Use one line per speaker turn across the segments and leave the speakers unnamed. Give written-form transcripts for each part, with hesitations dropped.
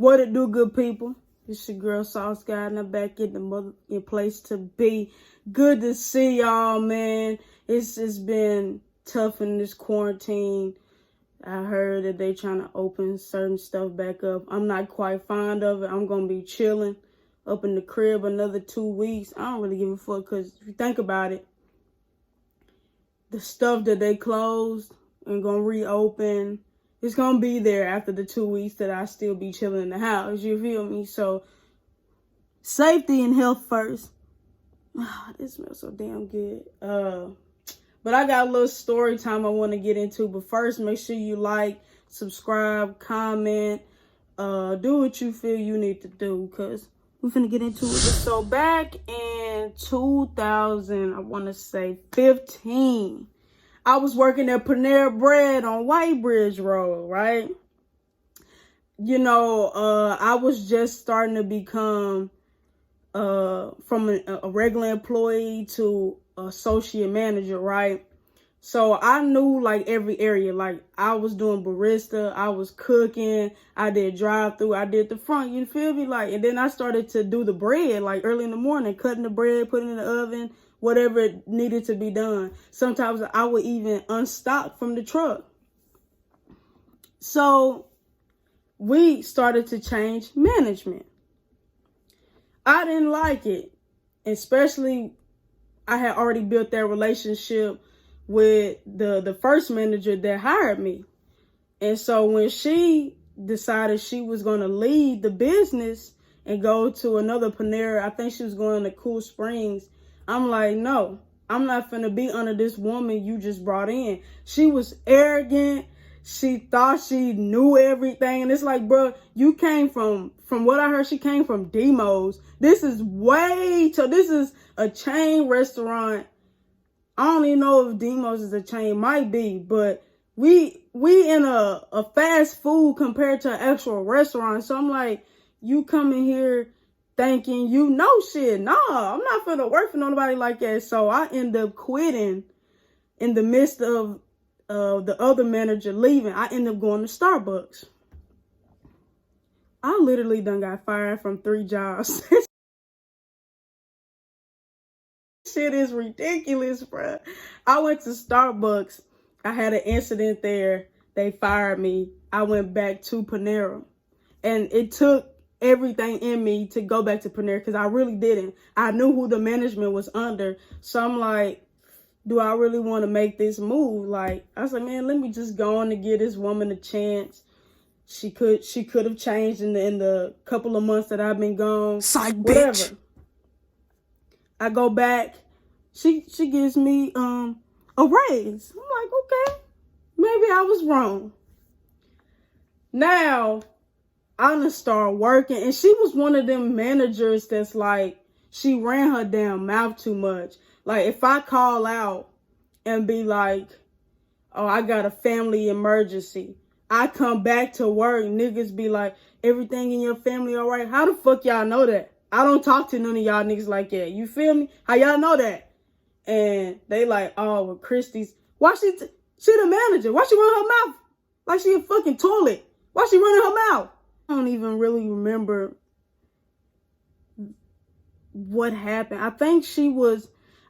What it do, good people? It's your girl Sauce Guy, and I'm back in the motherfucking place to be. Good to see y'all, man. It's been tough in this quarantine. I heard that they trying to open certain stuff back up. I'm not quite fond of it. I'm gonna be chilling up in the crib another 2 weeks. I don't really give a fuck, because if you think about it, the stuff that they closed and gonna reopen, it's gonna be there after the 2 weeks that I still be chilling in the house. You feel me? So safety and health first. It smells so damn good. But I got a little story time I want to get into. But first, make sure you like, subscribe, comment, do what you feel you need to do, because we're finna get into it. So back in 2015, I was working at Panera Bread on White Bridge Road, right? You know, I was just starting to become from a regular employee to associate manager, right? So I knew like every area. Like I was doing barista, I was cooking, I did drive-through, I did the front, you feel me? Like, and then I started to do the bread like early in the morning, cutting the bread, putting it in the oven, whatever needed to be done. Sometimes I would even unstock from the truck. So we started to change management. I didn't like it, especially I had already built that relationship with the first manager that hired me. And so when she decided she was going to leave the business and go to another Panera, I think she was going to Cool Springs, I'm like, no, I'm not finna be under this woman you just brought in. She was arrogant. She thought she knew everything. And it's like, bro, you came from what I heard, she came from Demos. This is this is a chain restaurant. I don't even know if Demos is a chain, might be, but we in a fast food compared to an actual restaurant. So I'm like, you coming here thinking you know shit. Nah, I'm not finna work for nobody like that. So I end up quitting in the midst of the other manager leaving. I ended up going to Starbucks. I literally done got fired from 3 jobs. Shit is ridiculous, bro. I went to Starbucks. I had an incident there. They fired me. I went back to Panera. And it took everything in me to go back to Panera, because I really didn't. I knew who the management was under. So I'm like, do I really want to make this move? Like, I was like, man, let me just go on and give this woman a chance. She could have changed in the couple of months that I've been gone.
Psych,
whatever.
bitch.
I go back. She gives me a raise. I'm like, okay, maybe I was wrong. Now I done start working, and she was one of them managers that's like, she ran her damn mouth too much. Like, if I call out and be like, oh, I got a family emergency, I come back to work, niggas be like, everything in your family all right? How the fuck y'all know that? I don't talk to none of y'all niggas like that. You feel me? How y'all know that? And they like, oh, well, Christy's, why she the manager? Why she run her mouth like she a fucking toilet? Why she running her mouth? I don't even really remember what happened. I think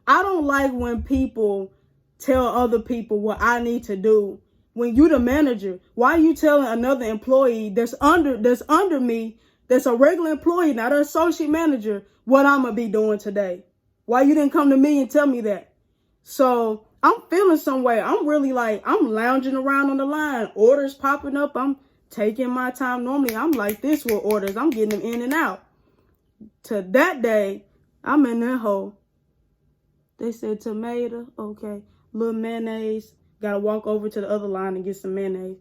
I don't like when people tell other people what I need to do. When you the manager, why are you telling another employee that's under me, that's a regular employee, not an associate manager, what I'm going to be doing today? Why you didn't come to me and tell me that? So I'm feeling some way. I'm really like, I'm lounging around on the line, orders popping up. I'm taking my time. Normally I'm like this with orders. I'm getting them in and out. To that day, I'm in that hole. They said tomato, okay, little mayonnaise. Gotta walk over to the other line and get some mayonnaise.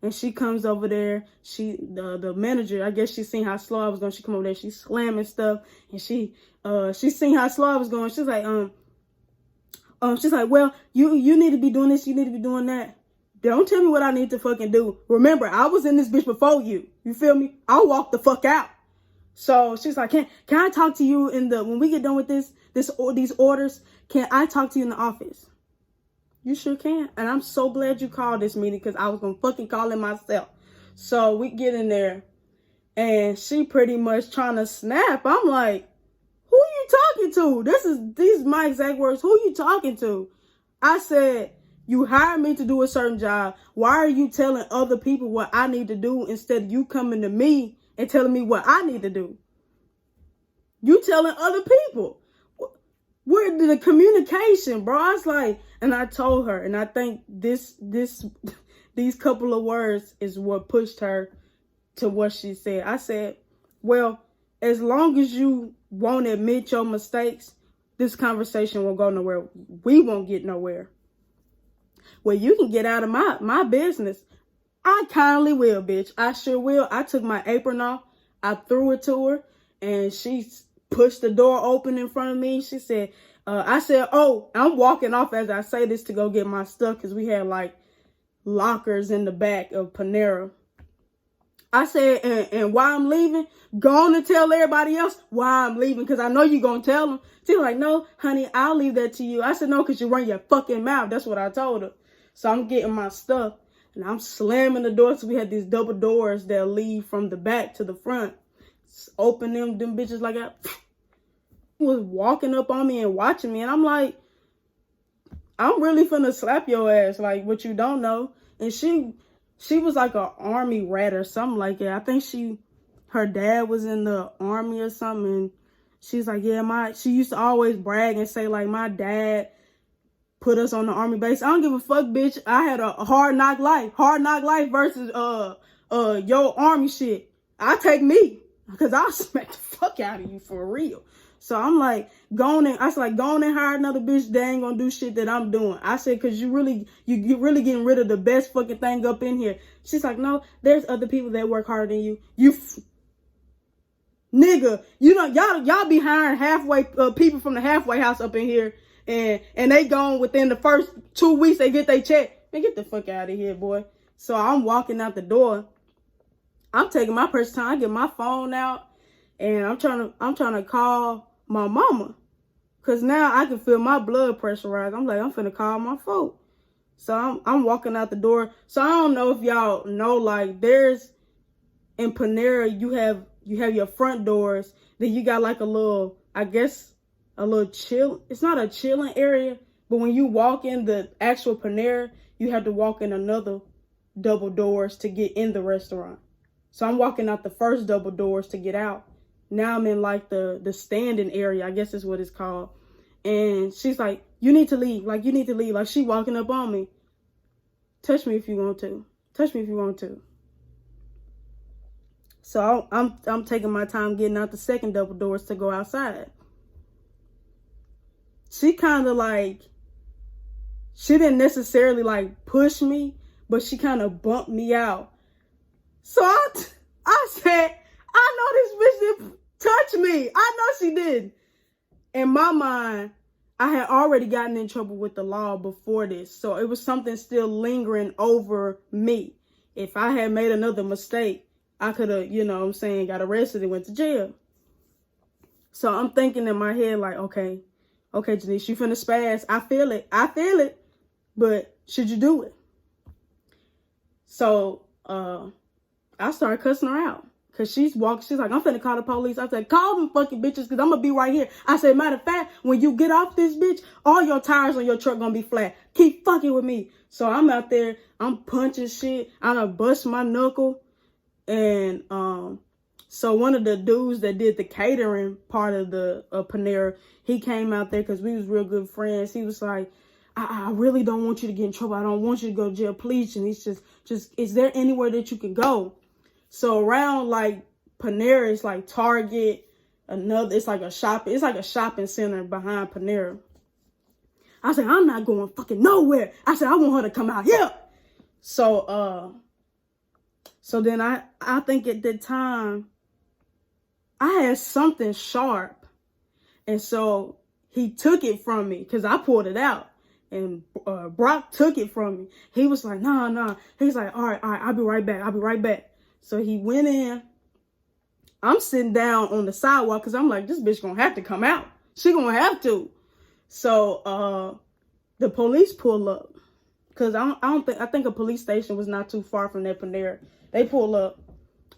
And she comes over there. The manager, I guess she seen how slow I was going. She come over there. She's slamming stuff, and she seen how slow I was going. She's like, well, you need to be doing this. You need to be doing that. Don't tell me what I need to fucking do. Remember, I was in this bitch before you. You feel me? I'll walk the fuck out. So she's like, can I talk to you when we get done with these orders? Can I talk to you in the office? You sure can. And I'm so glad you called this meeting, because I was going to fucking call it myself. So we get in there and she pretty much trying to snap. I'm like, who you talking to? These are my exact words. Who you talking to? I said, you hired me to do a certain job. Why are you telling other people what I need to do instead of you coming to me and telling me what I need to do? You telling other people. Where did the communication, bro? I was like, and I told her, and I think these couple of words is what pushed her to what she said. I said, well, as long as you won't admit your mistakes, this conversation won't go nowhere. We won't get nowhere. Well, you can get out of my business. I kindly will, bitch. I sure will. I took my apron off. I threw it to her, and she pushed the door open in front of me. She said, I said, oh, I'm walking off as I say this to go get my stuff because we had like lockers in the back of Panera. I said, and why I'm leaving, go on and tell everybody else why I'm leaving because I know you're going to tell them. She's like, no, honey, I'll leave that to you. I said, no, because you run your fucking mouth. That's what I told her. So I'm getting my stuff and I'm slamming the doors. So we had these double doors that lead from the back to the front. Open them bitches like that. Was walking up on me and watching me. And I'm like, I'm really finna slap your ass. Like, what you don't know. And she was like an army rat or something like that. I think her dad was in the army or something. And she's like, yeah, she used to always brag and say like, my dad put us on the army base. I don't give a fuck, bitch. I had a hard knock life versus your army shit. I take me because I'll smack the fuck out of you for real. So I'm like, go on and hire another bitch that ain't gonna do shit that I'm doing. I said, cause you really getting rid of the best fucking thing up in here. She's like, no, there's other people that work harder than you. Nigga, you know, y'all be hiring halfway people from the halfway house up in here, and they gone within the first 2 weeks they get their check. Man, get the fuck out of here, boy. So I'm walking out the door. I'm taking my personal time. I get my phone out, and I'm trying to call my mama, cause now I can feel my blood pressure rise. I'm like, I'm finna call my folk. So I'm walking out the door. So I don't know if y'all know, like, there's in Panera, you have your front doors. Then you got like a little, I guess, a little chill. It's not a chilling area, but when you walk in the actual Panera, you have to walk in another double doors to get in the restaurant. So I'm walking out the first double doors to get out. Now I'm in like the standing area, I guess is what it's called. And she's like, you need to leave. Like, you need to leave. Like, she walking up on me. Touch me if you want to. Touch me if you want to. So I'm taking my time getting out the second double doors to go outside. She kind of like, she didn't necessarily like push me, but she kind of bumped me out. So I said, I know this bitch didn't touch me. I know she did. In my mind, I had already gotten in trouble with the law before this. So it was something still lingering over me. If I had made another mistake, I could have, you know what I'm saying, got arrested and went to jail. So I'm thinking in my head like, okay, Janice, you finna spaz. I feel it. But should you do it? So I started cussing her out. Cause she's like, I'm finna call the police. I said, call them fucking bitches, cause I'm gonna be right here. I said, matter of fact, when you get off this bitch, all your tires on your truck gonna be flat. Keep fucking with me. So I'm out there, I'm punching shit. I done bust my knuckle. And so one of the dudes that did the catering part of the Panera, he came out there because we was real good friends. He was like, I really don't want you to get in trouble. I don't want you to go to jail, please. And he's just, is there anywhere that you can go? So around like Panera, it's like Target, it's like a shopping center behind Panera. I said, I'm not going fucking nowhere. I said, I want her to come out here. So then I think at that time I had something sharp. And so he took it from me because I pulled it out. And Brock took it from me. He was like, nah. He's like, all right, I'll be right back. So he went in. I'm sitting down on the sidewalk because I'm like, this bitch gonna have to come out. She gonna have to. So the police pull up because I think a police station was not too far from that Panera. They pull up.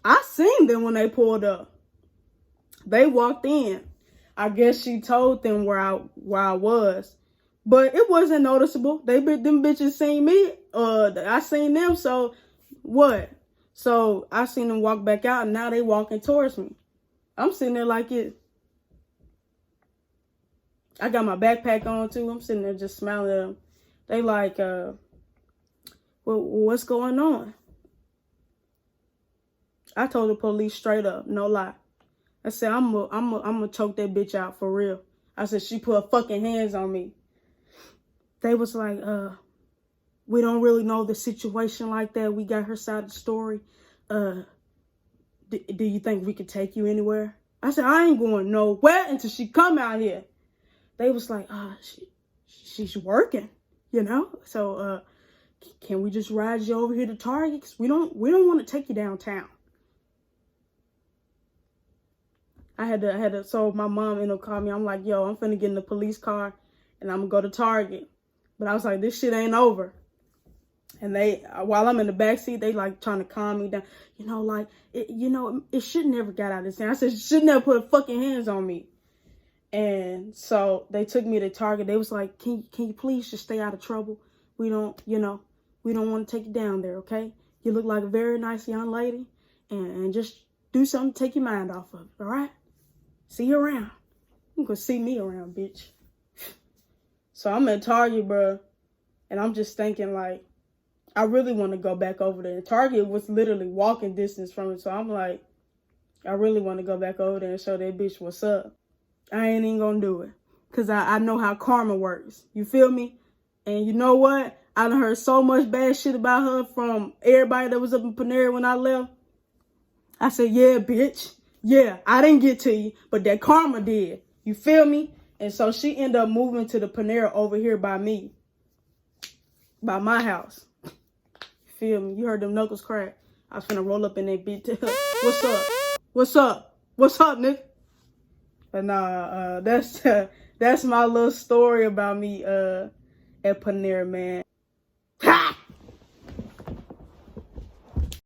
I seen them when they pulled up. They walked in. I guess she told them where I was. But it wasn't noticeable. Them bitches seen me. I seen them, so what? So I seen them walk back out, and now they walking towards me. I'm sitting there like it. I got my backpack on too. I'm sitting there just smiling at them. They like, well, what's going on? I told the police straight up, no lie. I said, I'm gonna choke that bitch out for real. I said, she put her fucking hands on me. They was like, we don't really know the situation like that. We got her side of the story. Do you think we could take you anywhere? I said, I ain't going nowhere until she come out here. They was like, she's working, you know? So, can we just ride you over here to Target? 'Cause we don't want to take you downtown. I had to, so my mom ended up calling me. I'm like, yo, I'm finna get in the police car and I'm gonna go to Target. But I was like, this shit ain't over. And while I'm in the backseat, they like trying to calm me down. You know, like, it should never got out of this thing. I said, she should never put her fucking hands on me. And so they took me to Target. They was like, can you please just stay out of trouble? We don't want to take you down there, okay? You look like a very nice young lady. And just do something to take your mind off of it, all right? See you around. You can see me around, bitch. So I'm at Target, bro. And I'm just thinking, like, I really want to go back over there. Target was literally walking distance from it. So I'm like, I really want to go back over there and show that bitch what's up. I ain't even gonna do it. Because I know how karma works. You feel me? And you know what? I done heard so much bad shit about her from everybody that was up in Panera when I left. I said, yeah, bitch. Yeah, I didn't get to you, but that karma did. You feel me? And so she ended up moving to the Panera over here by me. By my house. You feel me? You heard them knuckles crack. I was finna roll up in that bitch. What's up? What's up? What's up, nigga? But nah, that's my little story about me at Panera, man.